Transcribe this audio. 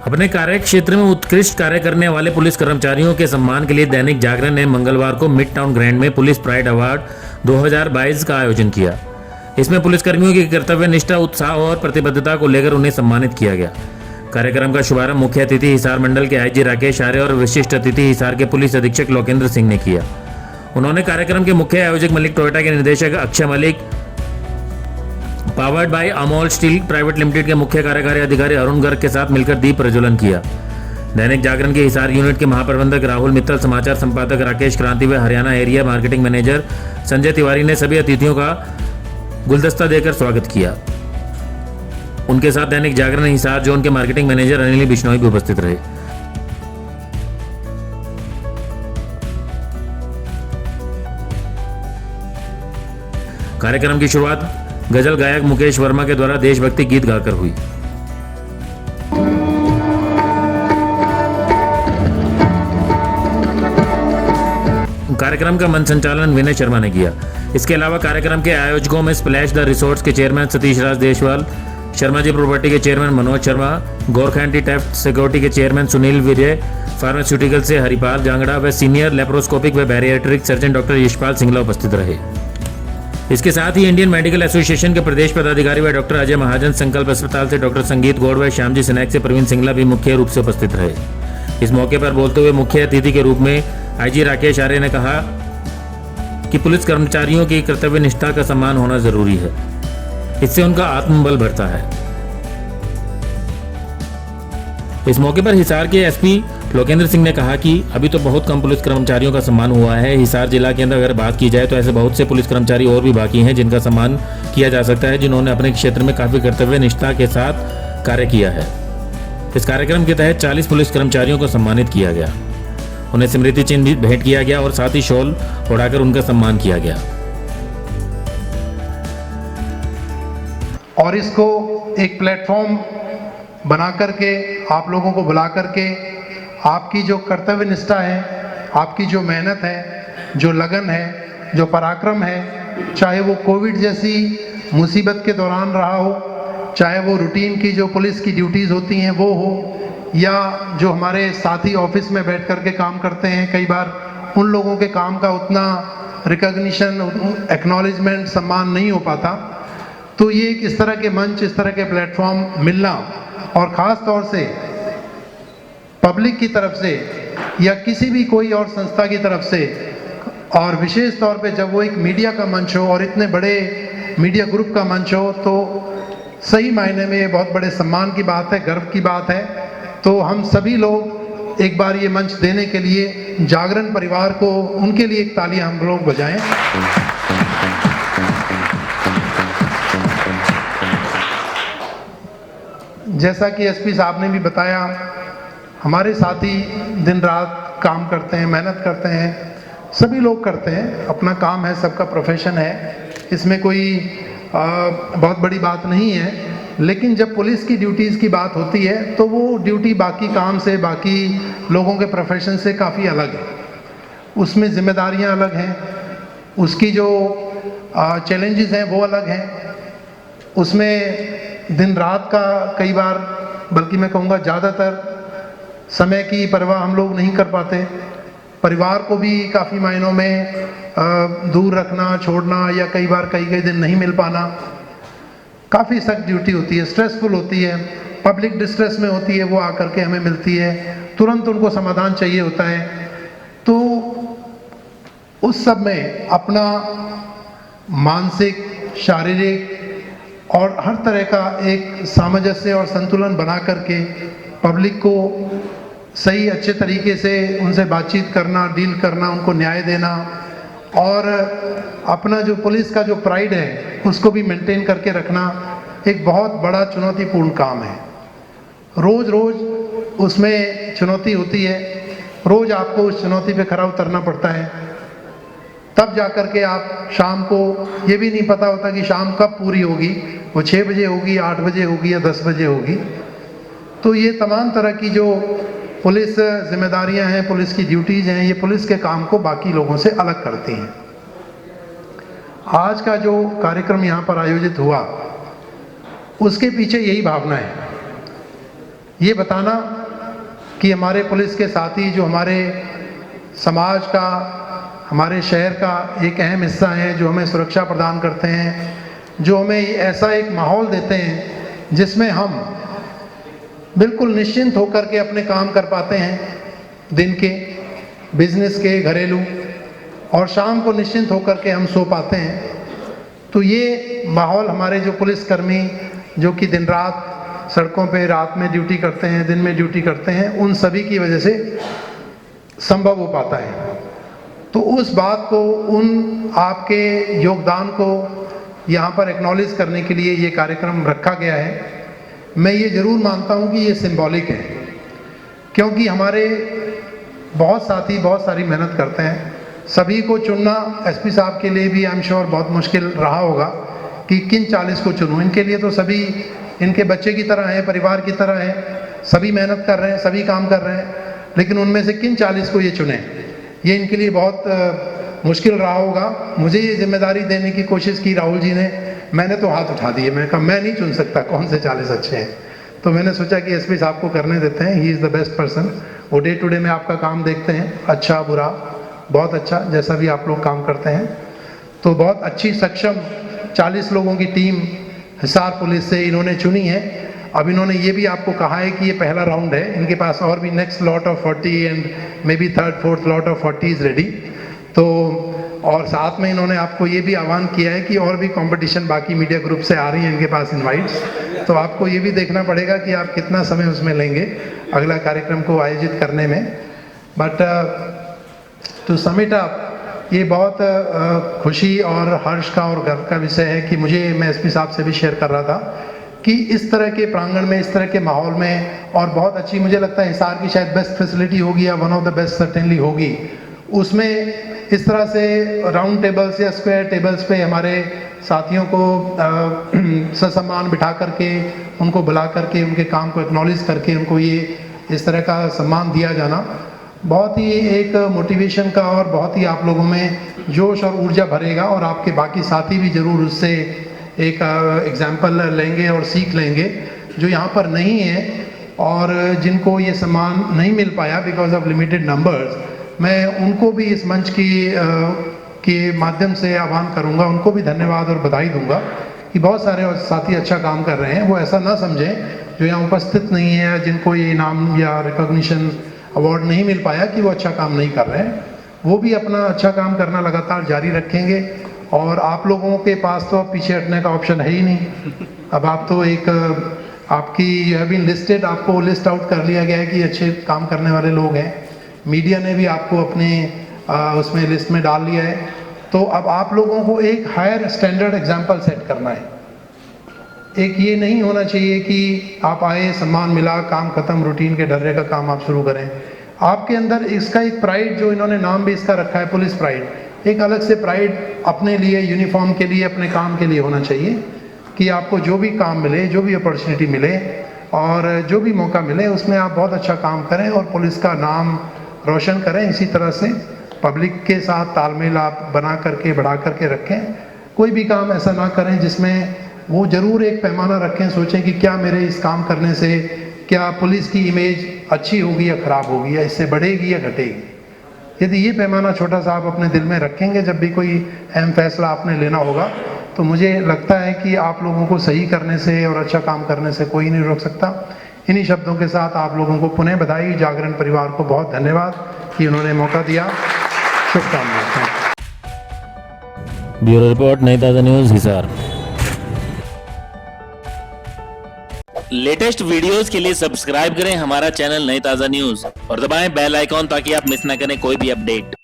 अपने कार्य क्षेत्र में उत्कृष्ट कार्य करने वाले पुलिस कर्मचारियों के सम्मान के लिए दैनिक जागरण ने मंगलवार को मिड टाउन ग्रैंड में पुलिस प्राइड अवार्ड 2022 का आयोजन किया। इसमें पुलिसकर्मियों की कर्तव्य निष्ठा, उत्साह और प्रतिबद्धता को लेकर उन्हें सम्मानित किया गया। कार्यक्रम का शुभारंभ मुख्य अतिथि हिसार मंडल के आईजी राकेश आर्य और विशिष्ट अतिथि हिसार के पुलिस अधीक्षक लोकेंद्र सिंह ने किया। उन्होंने कार्यक्रम के मुख्य आयोजक मलिक टोयोटा के निर्देशक Akshay Malik, powered by Amol steel private limited के मुख्य कार्यकारी अधिकारी अरुण गर्ग के साथ मिलकर दीप प्रज्वलन किया। दैनिक जागरण के हिसार यूनिट के महाप्रबंधक राहुल मित्तल, समाचार संपादक राकेश क्रांति व Haryana area marketing manager Sanjay Tiwari ने सभी अतिथियों का गुलदस्ता देकर स्वागत किया। उनके साथ दैनिक जागरण हिसार जोन के मार्केटिंग मैनेजर अनिल बिश्नोई भी उपस्थित रहे। कार्यक्रम की शुरुआत गजल गायक मुकेश वर्मा के द्वारा देशभक्ति गीत गाकर हुई। कार्यक्रम का मंच संचालन विनय शर्मा ने किया। इसके अलावा कार्यक्रम के आयोजकों में स्प्लैश द रिसोर्ट्स के चेयरमैन सतीश राज देशवाल, शर्मा जी प्रॉपर्टी के chairman Manoj Sharma, Gorkha Taft security के चेयरमैन सुनील विजय, फार्मास्यूटिकल से हरिपाल जांगड़ा व सीनियर लेप्रोस्कोपिक व bariatric surgeon doctor Yashpal Singla उपस्थित रहे। इसके साथ ही इंडियन मेडिकल एसोसिएशन के प्रदेश पदाधिकारी व डॉक्टर अजय महाजन, संकल्प अस्पताल से डॉक्टर संगीत गौड़ व श्यामजी स्नैक से प्रवीण सिंगला भी मुख्य रूप से उपस्थित रहे। इस मौके पर बोलते हुए मुख्य अतिथि के रूप में आईजी राकेश आर्य ने कहा कि पुलिस कर्मचारियों की कर्तव्य निष्ठा का सम्मान होना जरूरी है, इससे उनका आत्मबल बढ़ता है। इस मौके पर हिसार के एसपी लोकेंद्र सिंह ने कहा कि अभी तो बहुत कम पुलिस कर्मचारियों का सम्मान हुआ है। हिसार जिला के अंदर अगर बात की जाए तो ऐसे बहुत से पुलिस कर्मचारी और भी बाकी हैं जिनका सम्मान किया जा सकता है, जिन्होंने अपने क्षेत्र में काफी कर्तव्य निष्ठा के साथ कार्य किया है। इस कार्यक्रम के तहत 40 पुलिस कर्मचारियों को सम्मानित किया गया। उन्हें स्मृति चिन्ह भी भेंट किया गया और साथ ही शॉल ओढ़ाकर उनका सम्मान किया गया। और इसको एक प्लेटफॉर्म बना करके आप लोगों को बुला करके आपकी जो कर्तव्य निष्ठा है, आपकी जो मेहनत है, जो लगन है, जो पराक्रम है, चाहे वो कोविड जैसी मुसीबत के दौरान रहा हो, चाहे वो रूटीन की जो पुलिस की ड्यूटीज़ होती हैं वो हो, या जो हमारे साथी ऑफिस में बैठ कर के काम करते हैं, कई बार उन लोगों के काम का उतना रिकॉग्निशन, एक्नॉलेजमेंट, सम्मान नहीं हो पाता। तो ये एक इस तरह के मंच, इस तरह के प्लेटफॉर्म मिलना और ख़ास तौर से पब्लिक की तरफ से या किसी भी कोई और संस्था की तरफ से, और विशेष तौर पे जब वो एक मीडिया का मंच हो और इतने बड़े मीडिया ग्रुप का मंच हो, तो सही मायने में ये बहुत बड़े सम्मान की बात है, गर्व की बात है। तो हम सभी लोग एक बार ये मंच देने के लिए जागरण परिवार को, उनके लिए एक तालियां हम लोग बजाएं। जैसा कि एसपी साहब ने भी बताया, हमारे साथी दिन रात काम करते हैं, मेहनत करते हैं, सभी लोग करते हैं, अपना काम है, सबका प्रोफेशन है, इसमें कोई बहुत बड़ी बात नहीं है। लेकिन जब पुलिस की ड्यूटीज़ की बात होती है तो वो ड्यूटी बाकी काम से, बाकी लोगों के प्रोफेशन से काफ़ी अलग है। उसमें जिम्मेदारियां अलग हैं, उसकी जो चैलेंजेस हैं वो अलग हैं, उसमें दिन रात का कई बार, बल्कि मैं कहूँगा ज़्यादातर समय की परवाह हम लोग नहीं कर पाते। परिवार को भी काफ़ी मायनों में दूर रखना, छोड़ना, या कई बार कई दिन नहीं मिल पाना, काफ़ी सख्त ड्यूटी होती है, स्ट्रेसफुल होती है, पब्लिक डिस्ट्रेस में होती है, वो आकर के हमें मिलती है, तुरंत उनको समाधान चाहिए होता है। तो उस सब में अपना मानसिक, शारीरिक और हर तरह का एक सामंजस्य और संतुलन बना करके पब्लिक को सही अच्छे तरीके से उनसे बातचीत करना, डील करना, उनको न्याय देना, और अपना जो पुलिस का जो प्राइड है उसको भी मेंटेन करके रखना एक बहुत बड़ा चुनौतीपूर्ण काम है। रोज़ रोज़ उसमें चुनौती होती है, रोज़ आपको उस चुनौती पे खरा उतरना पड़ता है। तब जा कर के आप शाम को, ये भी नहीं पता होता कि शाम कब पूरी होगी, वो 6 बजे होगी, 8 बजे होगी या 10 बजे होगी। तो ये तमाम तरह की जो पुलिस जिम्मेदारियां हैं, पुलिस की ड्यूटीज़ हैं, ये पुलिस के काम को बाकी लोगों से अलग करती हैं। आज का जो कार्यक्रम यहाँ पर आयोजित हुआ, उसके पीछे यही भावना है। ये बताना कि हमारे पुलिस के साथी जो हमारे समाज का, हमारे शहर का एक अहम हिस्सा हैं, जो हमें सुरक्षा प्रदान करते हैं, जो हमें ऐसा एक माहौल देते हैं जिसमें हम बिल्कुल निश्चिंत होकर के अपने काम कर पाते हैं, दिन के, बिजनेस के, घरेलू, और शाम को निश्चिंत होकर के हम सो पाते हैं। तो ये माहौल हमारे जो पुलिसकर्मी जो कि दिन रात सड़कों पे रात में ड्यूटी करते हैं, दिन में ड्यूटी करते हैं, उन सभी की वजह से संभव हो पाता है। तो उस बात को, उन आपके योगदान को यहाँ पर एक्नॉलेज करने के लिए ये कार्यक्रम रखा गया है। मैं ये ज़रूर मानता हूँ कि ये सिंबॉलिक है, क्योंकि हमारे बहुत साथी बहुत सारी मेहनत करते हैं। सभी को चुनना एसपी साहब के लिए भी आई एम श्योर बहुत मुश्किल रहा होगा कि किन 40 को चुनूं। इनके लिए तो सभी इनके बच्चे की तरह हैं, परिवार की तरह हैं, सभी मेहनत कर रहे हैं, सभी काम कर रहे हैं, लेकिन उनमें से किन 40 को ये चुने, ये इनके लिए बहुत मुश्किल रहा होगा। मुझे ये जिम्मेदारी देने की कोशिश की राहुल जी ने, मैंने तो हाथ उठा दिए। मैंने कहा मैं नहीं चुन सकता कौन से 40 अच्छे हैं, तो मैंने सोचा कि एसपी साहब को करने देते हैं, he is the best person. वो डे टू डे में आपका काम देखते हैं, अच्छा बुरा, बहुत अच्छा, जैसा भी आप लोग काम करते हैं। तो बहुत अच्छी सक्षम 40 लोगों की टीम हिसार पुलिस से इन्होंने चुनी है। अब इन्होंने ये भी आपको कहा है कि ये पहला राउंड है, इनके पास और भी next lot of 40 and may be 3rd 4th lot of 40 is ready. तो और साथ में इन्होंने आपको ये भी आह्वान किया है कि और भी कंपटीशन बाकी मीडिया ग्रुप से आ रही हैं इनके पास इनवाइट्स, तो आपको ये भी देखना पड़ेगा कि आप कितना समय उसमें लेंगे अगला कार्यक्रम को आयोजित करने में। But to sum it up, ये बहुत खुशी और हर्ष का और गर्व का विषय है कि मैं एसपी साहब से भी शेयर कर रहा था कि इस तरह के प्रांगण में, इस तरह के माहौल में, और बहुत अच्छी मुझे लगता है हिसार की शायद बेस्ट फैसिलिटी होगी या one of the best certainly होगी, उसमें इस तरह से राउंड टेबल्स या स्क्वायर टेबल्स पे हमारे साथियों को ससम्मान बिठा करके, उनको बुला करके, उनके काम को एक्नॉलेज करके उनको ये इस तरह का सम्मान दिया जाना बहुत ही एक मोटिवेशन का और बहुत ही आप लोगों में जोश और ऊर्जा भरेगा, और आपके बाकी साथी भी ज़रूर उससे एक एग्जाम्पल लेंगे और सीख लेंगे जो यहाँ पर नहीं है और जिनको ये सम्मान नहीं मिल पाया बिकॉज ऑफ लिमिटेड नंबर्स। मैं उनको भी इस मंच के माध्यम से आह्वान करूँगा, उनको भी धन्यवाद और बधाई दूंगा कि बहुत सारे साथी अच्छा काम कर रहे हैं। वो ऐसा ना समझें जो यहाँ उपस्थित नहीं है, जिनको ये इनाम या रिकॉग्निशन अवार्ड नहीं मिल पाया, कि वो अच्छा काम नहीं कर रहे हैं। वो भी अपना अच्छा काम करना लगातार जारी रखेंगे, और आप लोगों के पास तो अब पीछे हटने का ऑप्शन है ही नहीं। अब आप तो एक आपकी यू हैव बीन लिस्टेड, आपको लिस्ट आउट कर लिया गया है कि अच्छे काम करने वाले लोग हैं। मीडिया ने भी आपको अपने उसमें लिस्ट में डाल लिया है। तो अब आप लोगों को एक हायर स्टैंडर्ड एग्जाम्पल सेट करना है। एक ये नहीं होना चाहिए कि आप आए, सम्मान मिला, काम खत्म, रूटीन के डर्रे का काम आप शुरू करें। आपके अंदर इसका एक प्राइड, जो इन्होंने नाम भी इसका रखा है पुलिस प्राइड, एक अलग से प्राइड अपने लिए, यूनिफॉर्म के लिए, अपने काम के लिए होना चाहिए कि आपको जो भी काम मिले, जो भी अपॉर्चुनिटी मिले और जो भी मौका मिले उसमें आप बहुत अच्छा काम करें और पुलिस का नाम रोशन करें। इसी तरह से पब्लिक के साथ तालमेल आप बना करके, बढ़ा करके रखें। कोई भी काम ऐसा ना करें जिसमें वो ज़रूर एक पैमाना रखें, सोचें कि क्या मेरे इस काम करने से क्या पुलिस की इमेज अच्छी होगी या ख़राब होगी, या इससे बढ़ेगी या घटेगी। यदि ये पैमाना छोटा सा आप अपने दिल में रखेंगे, जब भी कोई अहम फैसला आपने लेना होगा, तो मुझे लगता है कि आप लोगों को सही करने से और अच्छा काम करने से कोई नहीं रोक सकता। इन्हीं शब्दों के साथ आप लोगों को पुनः बधाई। जागरण परिवार को बहुत धन्यवाद कि उन्होंने मौका दिया। शुभकामनाएं। ब्यूरो रिपोर्ट, नई ताज़ा न्यूज़, हिसार। लेटेस्ट वीडियोस के लिए सब्सक्राइब करें हमारा चैनल नई ताज़ा न्यूज़ और दबाएं बेल आइकॉन ताकि आप मिस ना करें कोई भी अपडेट।